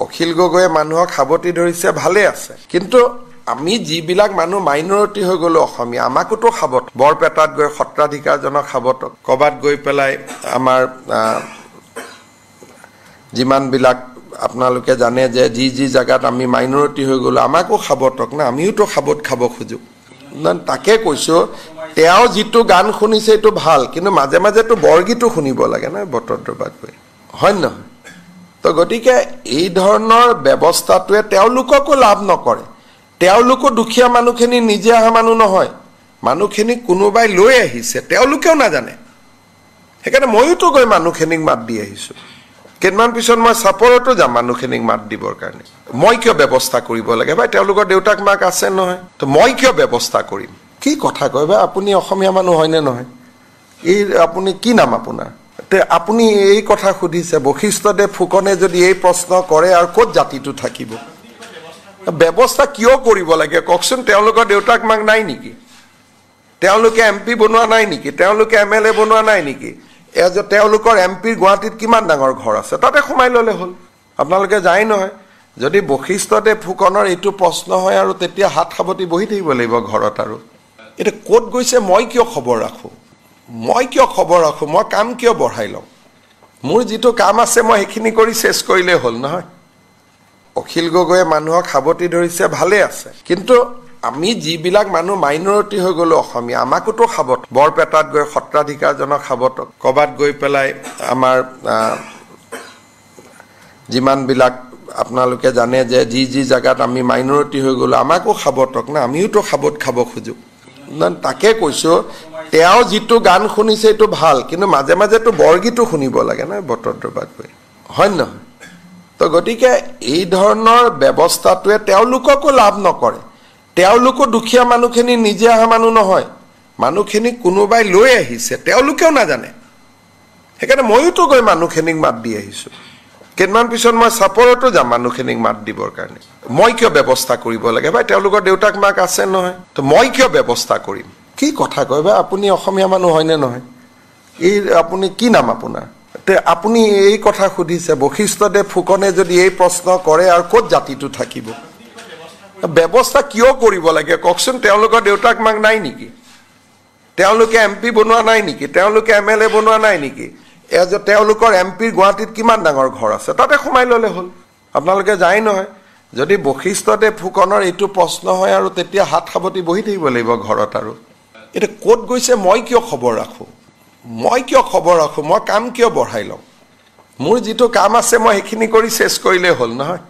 অখিল গগৈয়ে মানুহক সাৱটি ধৰিছে ভালে আছে কিন্তু আমি যিবিলাক মানুহ মাইনৰিটি হৈ গলো অসমীয়া আমাকোতো সাৱট বৰপেটাত গৈ সত্ৰাধিকাৰজনক সাৱট কবাত গৈ পেলাই আমাৰ যিমানবিলাক আপোনালোকে জানে যে যি জায়গাত আমি মাইনৰিটি হৈ গলো আমাকো সাৱটক না আমিওতো সাৱট খাব খুজো তাকে কৈছো তেওঁ যিটো গান শুনিছে এইটো ভাল কিন্তু মাজে মাজে তো বৰগীতো শুনিব লাগে না বতৰ দৰবাত গৈ হয় নহয় তো গতিকে এই ধৰণৰ ব্যৱস্থাটোৱে তেওঁলোককো লাভ নকৰে তেওঁলোকো দুখীয়া মানুহখিনি নিজে আহা মানুহ নহয় মানুহখিনি কোনোবাই লৈ আহিছে তেওঁলোকেও নাজানে সেইকাৰণে মইতো গৈ মানুহখিনিক মাত দি আহিছো কেইমান পিছত মই সাপোৰ্টটো যাম মানুহখিনিক মাত দিবৰ কাৰণে মই কিয় ব্যৱস্থা কৰিব লাগে ভাই তেওঁলোকৰ দেউতাক মাক আছে নহয় তো মই কিয় ব্যৱস্থা কৰিম কি কথা কয় ভাই আপুনি অসমীয়া মানুহ হয়নে নহয় এই আপুনি কি নাম আপোনাৰ তে আপুনি এই কথা সুধিছে বশিষ্ঠদেৱ ফুকনে যদি এই প্ৰশ্ন কৰে আৰু ক'ত জাতিটো থাকিব ব্যৱস্থা কিয় কৰিব লাগে ককচোন তেওঁলোকৰ দেউতাক মাক নাই নেকি তেওঁলোকে এমপি বনোৱা নাই নেকি তেওঁলোকে এমএলএ বনোৱা নাই নেকি তেওঁলোকৰ এমপিৰ গুৱাহাটীত কিমান ডাঙৰ ঘৰ আছে তাতে সোমাই ললে হ'ল আপোনালোকে যায় নহয় যদি বশিষ্ঠদেৱ ফুকনৰ এইটো প্ৰশ্ন হয় আৰু তেতিয়া হাত সাৱটি বহি থাকিব লাগিব ঘৰত আৰু এটা ক'ত গৈছে মই কিয় খবৰ ৰাখো মই কাম কিয় বঢ়াই লওঁ মোৰ যিটো কাম আছে মই সেইখিনি কৰি শেষ কৰিলে হ'ল নহয় অখিল গগৈয়ে মানুহক সাৱটি ধৰিছে ভালে আছে কিন্তু আমি যিবিলাক মানুহ মাইনৰিটি হৈ গলো অসমীয়া আমাকোতো সাৱট বৰপেটাত গৈ সত্ৰাধিকাৰজনক সাৱট কবাত গৈ পেলাই আমাৰ যিমানবিলাক আপোনালোকে জানে যে যি জায়গাত আমি মাইনৰিটি হৈ গলো আমাকো সাৱটক না আমিওতো সাৱট খাব খুজো তাকে কৈছো তেওঁ যিটো গান শুনিছে এইটো ভাল কিন্তু মাজে মাজে তো বৰগীতো শুনিব লাগে না বতৰ দৰবাত গৈ হয় নহয় তো গতিকে এই ধৰণৰ ব্যৱস্থাটোৱে তেওঁলোককো লাভ নকৰে তেওঁলোকো দুখীয়া মানুহখিনি নিজে আহা মানুহ নহয় মানুহখিনি কোনোবাই লৈ আহিছে তেওঁলোকেও নাজানে সেইকাৰণে মইতো গৈ মানুহখিনিক মাত দি আহিছো কেইমান পিছত মই সাপোৰ্টটো যাম মানুহখিনিক মাত দিবৰ কাৰণে মই কিয় ব্যৱস্থা কৰিব লাগে ভাই তেওঁলোকৰ দেউতাক মাক আছে নহয় তো মই কিয় ব্যৱস্থা কৰিম কি কথা কয় ভাই আপুনি অসমীয়া মানুহ হয়নে নহয় এই আপুনি কি নাম আপোনাৰ তে আপুনি এই কথা সুধিছে বশিষ্ঠদেৱ ফুকনে যদি এই প্ৰশ্ন কৰে আৰু ক'ত জাতিটো থাকিব ব্যৱস্থা কিয় কৰিব লাগে ককচোন তেওঁলোকৰ দেউতাক মাক নাই নেকি তেওঁলোকে এমপি বনোৱা নাই নেকি তেওঁলোকে এমএলএ বনোৱা নাই নেকি তেওঁলোকৰ এমপিৰ গুৱাহাটীত কিমান ডাঙৰ ঘৰ আছে তাতে সোমাই ললে হ'ল আপোনালোকে যায় নহয় যদি বশিষ্ঠদেৱ ফুকনৰ এইটো প্ৰশ্ন হয় আৰু তেতিয়া হাত সাৱটি বহি থাকিব লাগিব ঘৰত আৰু এটা ক'ত গৈছে মই কিয় খবৰ ৰাখো মই কাম কিয় বঢ়াই লওঁ মোৰ যিটো কাম আছে মই সেইখিনি কৰি শেষ কৰিলে হ'ল নহয়